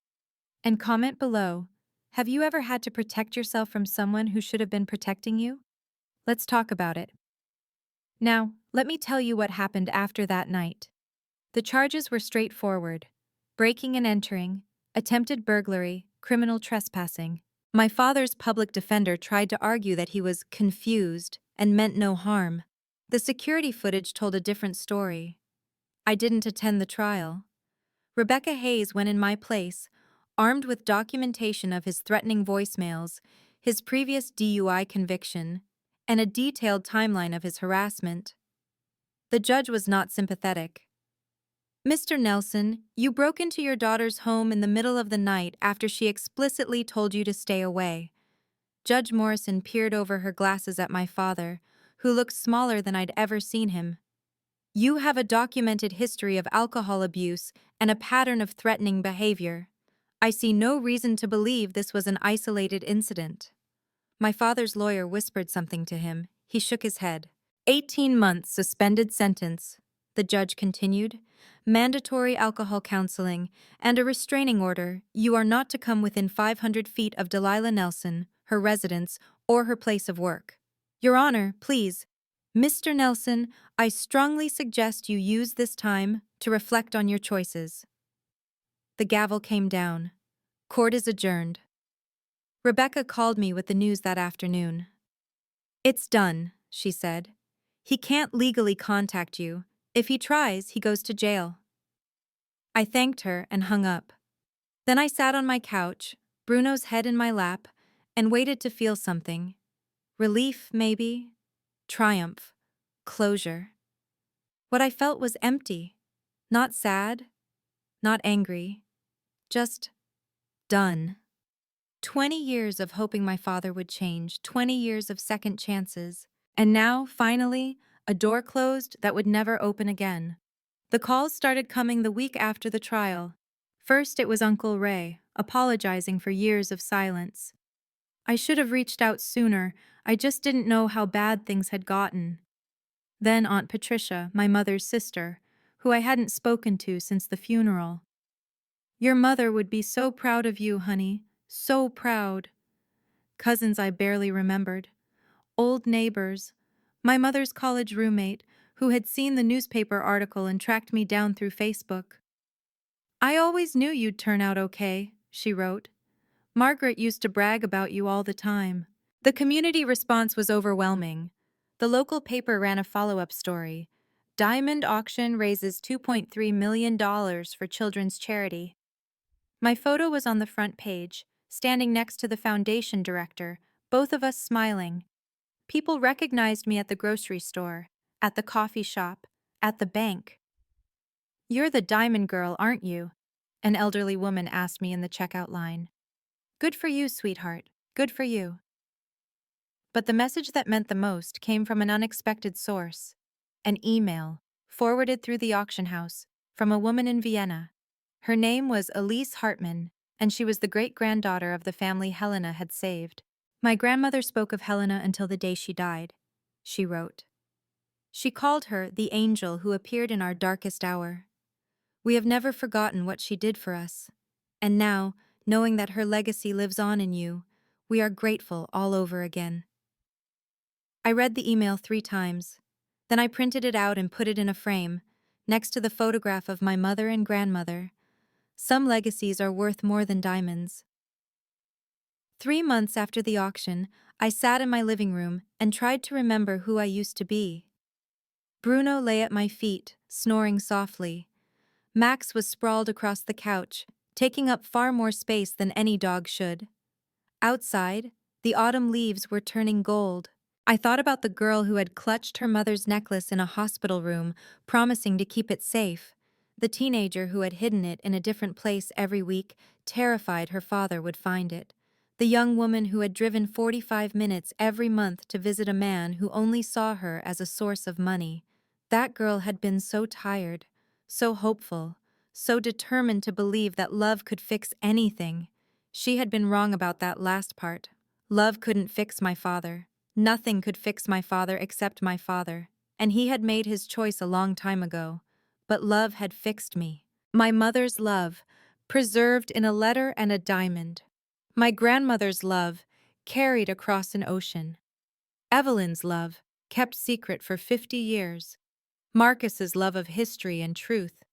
And comment below, have you ever had to protect yourself from someone who should have been protecting you? Let's talk about it. Now, let me tell you what happened after that night. The charges were straightforward: breaking and entering, attempted burglary, criminal trespassing. My father's public defender tried to argue that he was confused and meant no harm. The security footage told a different story. I didn't attend the trial. Rebecca Hayes went in my place, armed with documentation of his threatening voicemails, his previous DUI conviction, and a detailed timeline of his harassment. The judge was not sympathetic. "Mr. Nelson, you broke into your daughter's home in the middle of the night after she explicitly told you to stay away." Judge Morrison peered over her glasses at my father, who looked smaller than I'd ever seen him. "You have a documented history of alcohol abuse and a pattern of threatening behavior. I see no reason to believe this was an isolated incident." My father's lawyer whispered something to him. He shook his head. 18 months suspended sentence," the judge continued. "Mandatory alcohol counseling and a restraining order. You are not to come within 500 feet of Delilah Nelson, her residence, or her place of work." "Your Honor, please. Mr. Nelson, I strongly suggest you use this time to reflect on your choices." The gavel came down. Court is adjourned. Rebecca called me with the news that afternoon. "It's done," she said. "He can't legally contact you. If he tries, he goes to jail." I thanked her and hung up. Then I sat on my couch, Bruno's head in my lap, and waited to feel something. Relief, maybe. Triumph. Closure. What I felt was empty. Not sad. Not angry. Just done. 20 years of hoping my father would change, 20 years of second chances, and now, finally, a door closed that would never open again. The calls started coming the week after the trial. First, it was Uncle Ray, apologizing for years of silence. "I should have reached out sooner. I just didn't know how bad things had gotten." Then Aunt Patricia, my mother's sister, who I hadn't spoken to since the funeral. "Your mother would be so proud of you, honey. So proud." Cousins I barely remembered. Old neighbors. My mother's college roommate, who had seen the newspaper article and tracked me down through Facebook. "I always knew you'd turn out okay," she wrote. "Margaret used to brag about you all the time." The community response was overwhelming. The local paper ran a follow-up story. Diamond auction raises $2.3 million for children's charity. My photo was on the front page, standing next to the foundation director, both of us smiling. People recognized me at the grocery store, at the coffee shop, at the bank. "You're the Diamond Girl, aren't you?" an elderly woman asked me in the checkout line. "Good for you, sweetheart. Good for you." But the message that meant the most came from an unexpected source. An email, forwarded through the auction house, from a woman in Vienna. Her name was Elise Hartmann, and she was the great-granddaughter of the family Helena had saved. "My grandmother spoke of Helena until the day she died," she wrote. "She called her the angel who appeared in our darkest hour. We have never forgotten what she did for us. And now, knowing that her legacy lives on in you, we are grateful all over again." I read the email 3 times. Then I printed it out and put it in a frame, next to the photograph of my mother and grandmother. Some legacies are worth more than diamonds. 3 months after the auction, I sat in my living room and tried to remember who I used to be. Bruno lay at my feet, snoring softly. Max was sprawled across the couch, taking up far more space than any dog should. Outside, the autumn leaves were turning gold. I thought about the girl who had clutched her mother's necklace in a hospital room, promising to keep it safe. The teenager who had hidden it in a different place every week, terrified her father would find it. The young woman who had driven 45 minutes every month to visit a man who only saw her as a source of money. That girl had been so tired, so hopeful, so determined to believe that love could fix anything. She had been wrong about that last part. Love couldn't fix my father. Nothing could fix my father except my father, and he had made his choice a long time ago. But love had fixed me. My mother's love, preserved in a letter and a diamond. My grandmother's love, carried across an ocean. Evelyn's love, kept secret for 50 years. Marcus's love of history and truth.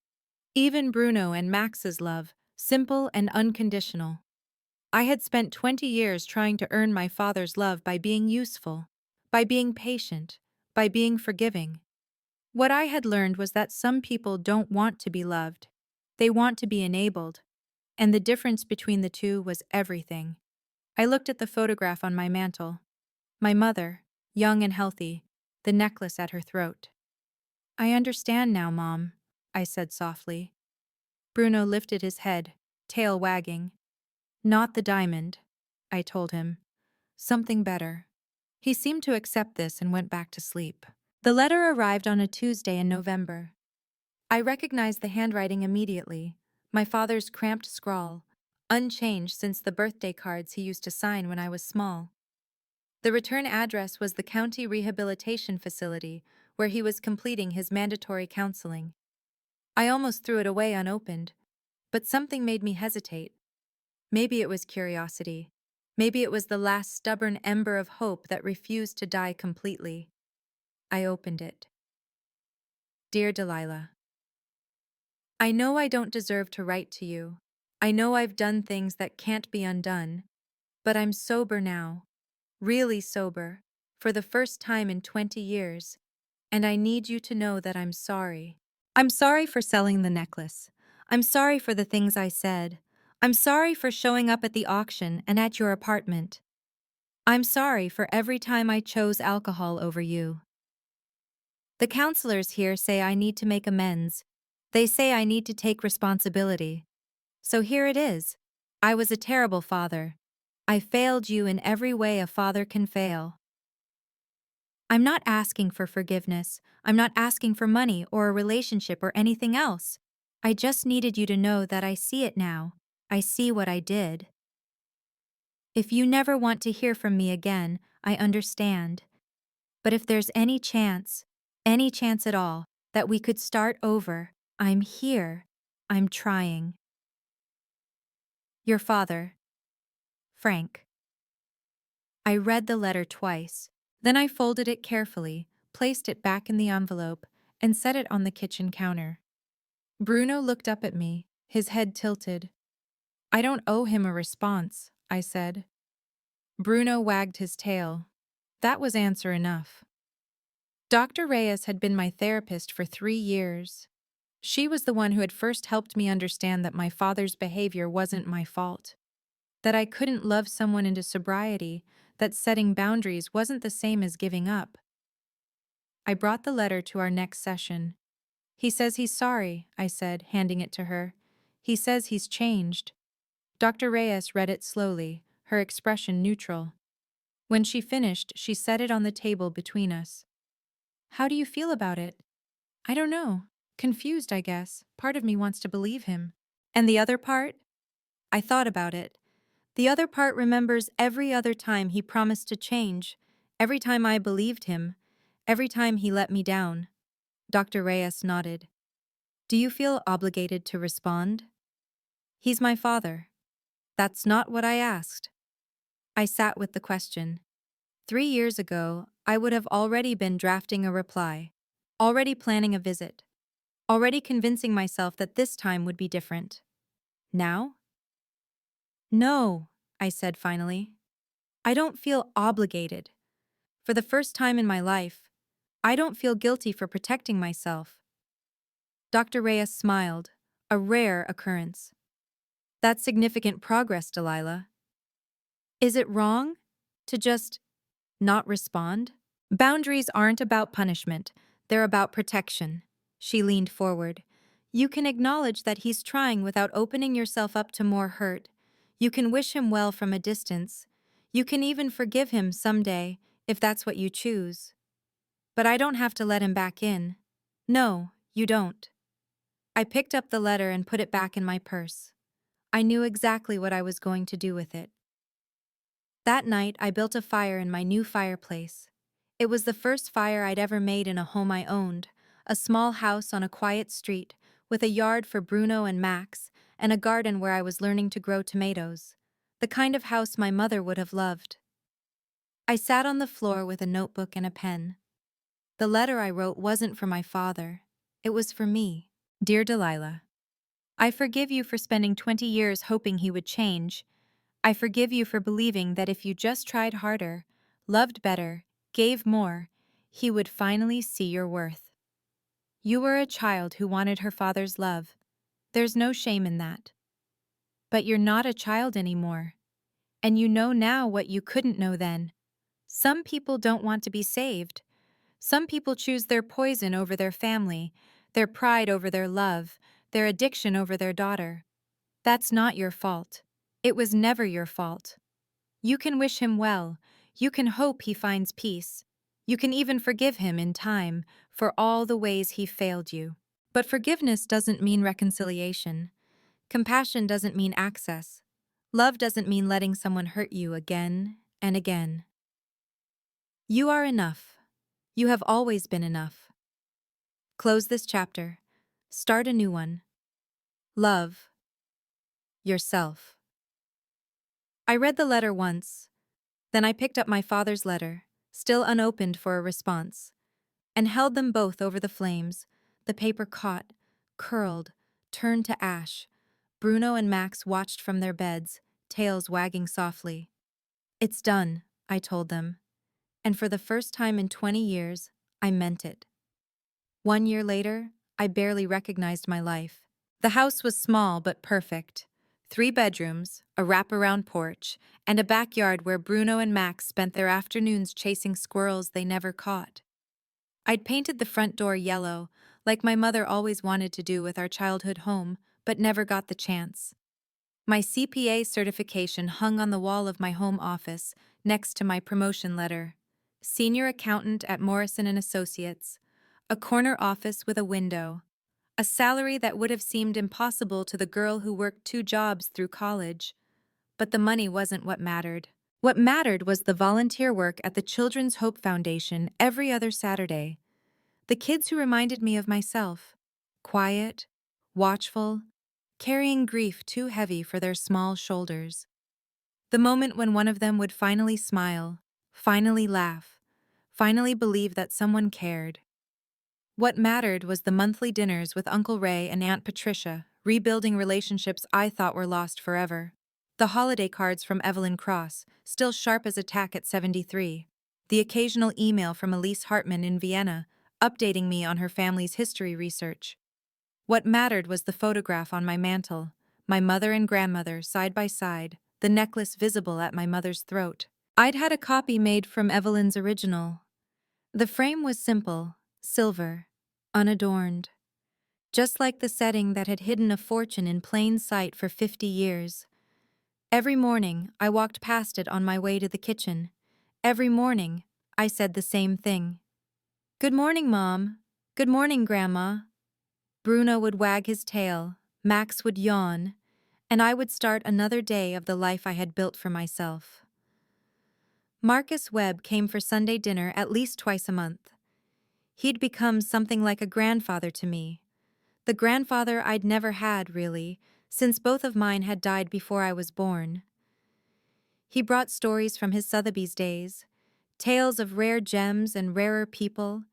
Even Bruno and Max's love, simple and unconditional. I had spent 20 years trying to earn my father's love by being useful, by being patient, by being forgiving. What I had learned was that some people don't want to be loved. They want to be enabled. And the difference between the two was everything. I looked at the photograph on my mantel. My mother, young and healthy, the necklace at her throat. "I understand now, Mom," I said softly. Bruno lifted his head, tail wagging. "Not the diamond," I told him. "Something better." He seemed to accept this and went back to sleep. The letter arrived on a Tuesday in November. I recognized the handwriting immediately, my father's cramped scrawl, unchanged since the birthday cards he used to sign when I was small. The return address was the county rehabilitation facility, where he was completing his mandatory counseling. I almost threw it away unopened, but something made me hesitate. Maybe it was curiosity. Maybe it was the last stubborn ember of hope that refused to die completely. I opened it. Dear Delilah, I know I don't deserve to write to you. I know I've done things that can't be undone. But I'm sober now. Really sober. For the first time in 20 years. And I need you to know that I'm sorry. I'm sorry for selling the necklace. I'm sorry for the things I said. I'm sorry for showing up at the auction and at your apartment. I'm sorry for every time I chose alcohol over you. The counselors here say I need to make amends. They say I need to take responsibility. So here it is. I was a terrible father. I failed you in every way a father can fail. I'm not asking for forgiveness. I'm not asking for money or a relationship or anything else. I just needed you to know that I see it now. I see what I did. If you never want to hear from me again, I understand. But if there's any chance at all, that we could start over, I'm here. I'm trying. Your father, Frank. I read the letter twice. Then I folded it carefully, placed it back in the envelope, and set it on the kitchen counter. Bruno looked up at me, his head tilted. "I don't owe him a response," I said. Bruno wagged his tail. That was answer enough. Dr. Reyes had been my therapist for 3 years. She was the one who had first helped me understand that my father's behavior wasn't my fault. That I couldn't love someone into sobriety, that setting boundaries wasn't the same as giving up. I brought the letter to our next session. "He says he's sorry," I said, handing it to her. "He says he's changed." Dr. Reyes read it slowly, her expression neutral. When she finished, she set it on the table between us. "How do you feel about it?" "I don't know. Confused, I guess. Part of me wants to believe him." "And the other part?" I thought about it. "The other part remembers every other time he promised to change, every time I believed him, every time he let me down." Dr. Reyes nodded. "Do you feel obligated to respond?" "He's my father." "That's not what I asked." I sat with the question. 3 years ago, I would have already been drafting a reply. already planning a visit, already convincing myself that this time would be different. Now? No, I said finally. I don't feel obligated. For the first time in my life, I don't feel guilty for protecting myself. Dr. Reyes smiled, a rare occurrence. That's significant progress, Delilah. Is it wrong to just not respond? Boundaries aren't about punishment, they're about protection. She leaned forward. You can acknowledge that he's trying without opening yourself up to more hurt. You can wish him well from a distance. You can even forgive him someday, if that's what you choose. But I don't have to let him back in. No, you don't. I picked up the letter and put it back in my purse. I knew exactly what I was going to do with it. That night, I built a fire in my new fireplace. It was the first fire I'd ever made in a home I owned, a small house on a quiet street, with a yard for Bruno and Max, and a garden where I was learning to grow tomatoes. The kind of house my mother would have loved. I sat on the floor with a notebook and a pen. The letter I wrote wasn't for my father. It was for me. Dear Delilah, I forgive you for spending 20 years hoping he would change. I forgive you for believing that if you just tried harder, loved better, gave more, he would finally see your worth. You were a child who wanted her father's love. There's no shame in that. But you're not a child anymore. And you know now what you couldn't know then. Some people don't want to be saved. Some people choose their poison over their family, their pride over their love, their addiction over their daughter. That's not your fault. It was never your fault. You can wish him well. You can hope he finds peace. You can even forgive him in time for all the ways he failed you. But forgiveness doesn't mean reconciliation. Compassion doesn't mean access. Love doesn't mean letting someone hurt you again and again. You are enough. You have always been enough. Close this chapter. Start a new one. Love yourself. I read the letter once. Then I picked up my father's letter, still unopened for a response, and held them both over the flames. The paper caught, curled, turned to ash. Bruno and Max watched from their beds, tails wagging softly. It's done, I told them. And for the first time in 20 years, I meant it. 1 year later, I barely recognized my life. The house was small but perfect. 3 bedrooms, a wraparound porch, and a backyard where Bruno and Max spent their afternoons chasing squirrels they never caught. I'd painted the front door yellow, like my mother always wanted to do with our childhood home, but never got the chance. My CPA certification hung on the wall of my home office, next to my promotion letter. Senior accountant at Morrison & Associates. A corner office with a window. A salary that would have seemed impossible to the girl who worked 2 jobs through college. But the money wasn't what mattered. What mattered was the volunteer work at the Children's Hope Foundation every other Saturday. The kids who reminded me of myself. Quiet, watchful, carrying grief too heavy for their small shoulders. The moment when one of them would finally smile, finally laugh, finally believe that someone cared. What mattered was the monthly dinners with Uncle Ray and Aunt Patricia, rebuilding relationships I thought were lost forever. The holiday cards from Evelyn Cross, still sharp as a tack at 73. The occasional email from Elise Hartman in Vienna, updating me on her family's history research. What mattered was the photograph on my mantel, my mother and grandmother side by side, the necklace visible at my mother's throat. I'd had a copy made from Evelyn's original. The frame was simple, silver, unadorned. Just like the setting that had hidden a fortune in plain sight for 50 years. Every morning, I walked past it on my way to the kitchen. Every morning, I said the same thing. Good morning, Mom. Good morning, Grandma. Bruno would wag his tail, Max would yawn, and I would start another day of the life I had built for myself. Marcus Webb came for Sunday dinner at least twice a month. He'd become something like a grandfather to me. The grandfather I'd never had, really, since both of mine had died before I was born. He brought stories from his Sotheby's days, tales of rare gems and rarer people,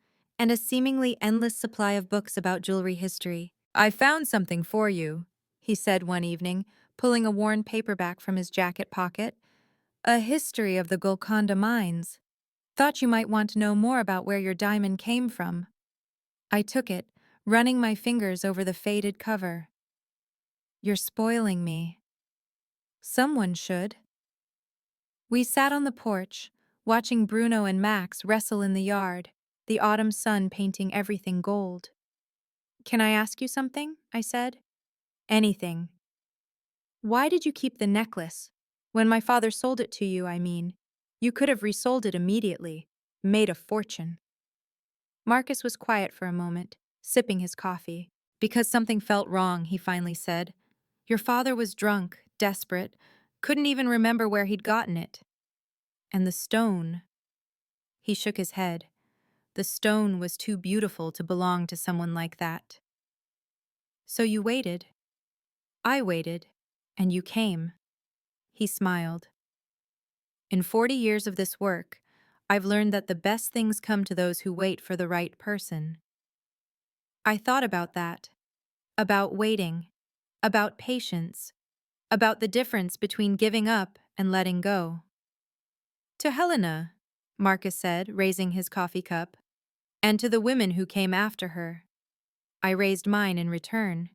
and a seemingly endless supply of books about jewelry history. "I found something for you," he said one evening, pulling a worn paperback from his jacket pocket. "A history of the Golconda mines. Thought you might want to know more about where your diamond came from." I took it, running my fingers over the faded cover. "You're spoiling me." "Someone should." We sat on the porch, watching Bruno and Max wrestle in the yard, the autumn sun painting everything gold. "Can I ask you something?" I said. "Anything." "Why did you keep the necklace? When my father sold it to you, I mean. You could have resold it immediately, made a fortune." Marcus was quiet for a moment, sipping his coffee. "Because something felt wrong," he finally said. "Your father was drunk, desperate, couldn't even remember where he'd gotten it. And the stone." He shook his head. "The stone was too beautiful to belong to someone like that." "So you waited." "I waited, and you came." He smiled. "In 40 years of this work, I've learned that the best things come to those who wait for the right person." I thought about that, about waiting, about patience, about the difference between giving up and letting go. "To Helena," Marcus said, raising his coffee cup, "and to the women who came after her." I raised mine in return.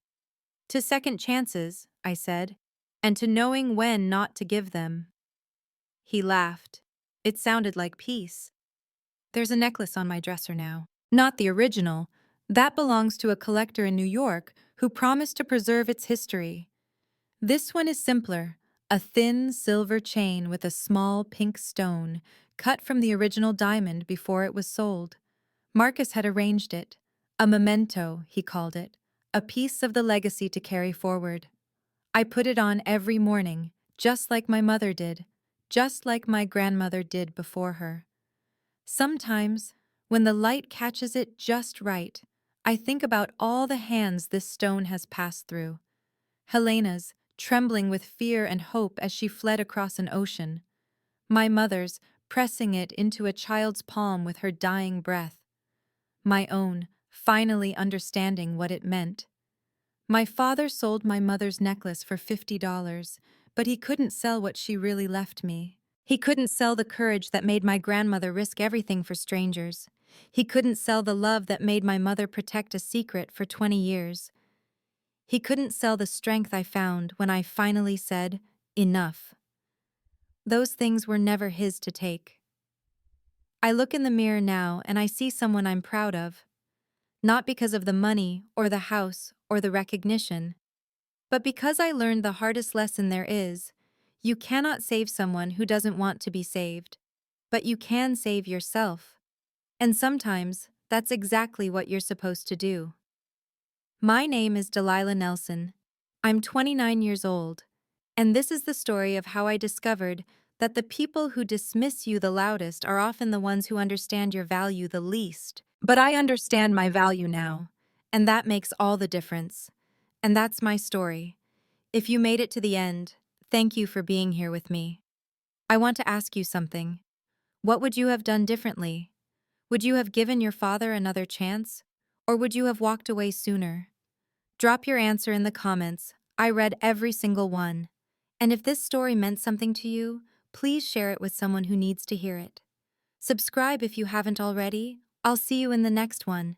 "To second chances," I said, "and to knowing when not to give them." He laughed. It sounded like peace. "There's a necklace on my dresser now. Not the original. That belongs to a collector in New York who promised to preserve its history. This one is simpler, a thin silver chain with a small pink stone, cut from the original diamond before it was sold. Marcus had arranged it. A memento, he called it, a piece of the legacy to carry forward. I put it on every morning, just like my mother did, just like my grandmother did before her. Sometimes, when the light catches it just right, I think about all the hands this stone has passed through. Helena's, trembling with fear and hope as she fled across an ocean. My mother's, pressing it into a child's palm with her dying breath. My own, finally understanding what it meant. My father sold my mother's necklace for $50, but he couldn't sell what she really left me. He couldn't sell the courage that made my grandmother risk everything for strangers. He couldn't sell the love that made my mother protect a secret for 20 years. He couldn't sell the strength I found when I finally said, enough. Those things were never his to take. I look in the mirror now and I see someone I'm proud of. Not because of the money or the house or the recognition, but because I learned the hardest lesson there is: you cannot save someone who doesn't want to be saved, but you can save yourself. And sometimes, that's exactly what you're supposed to do. My name is Delilah Nelson. I'm 29 years old, and this is the story of how I discovered that the people who dismiss you the loudest are often the ones who understand your value the least. But I understand my value now, and that makes all the difference. And that's my story. If you made it to the end, thank you for being here with me. I want to ask you something. What would you have done differently? Would you have given your father another chance? Or would you have walked away sooner? Drop your answer in the comments. I read every single one. And if this story meant something to you, please share it with someone who needs to hear it. Subscribe if you haven't already. I'll see you in the next one.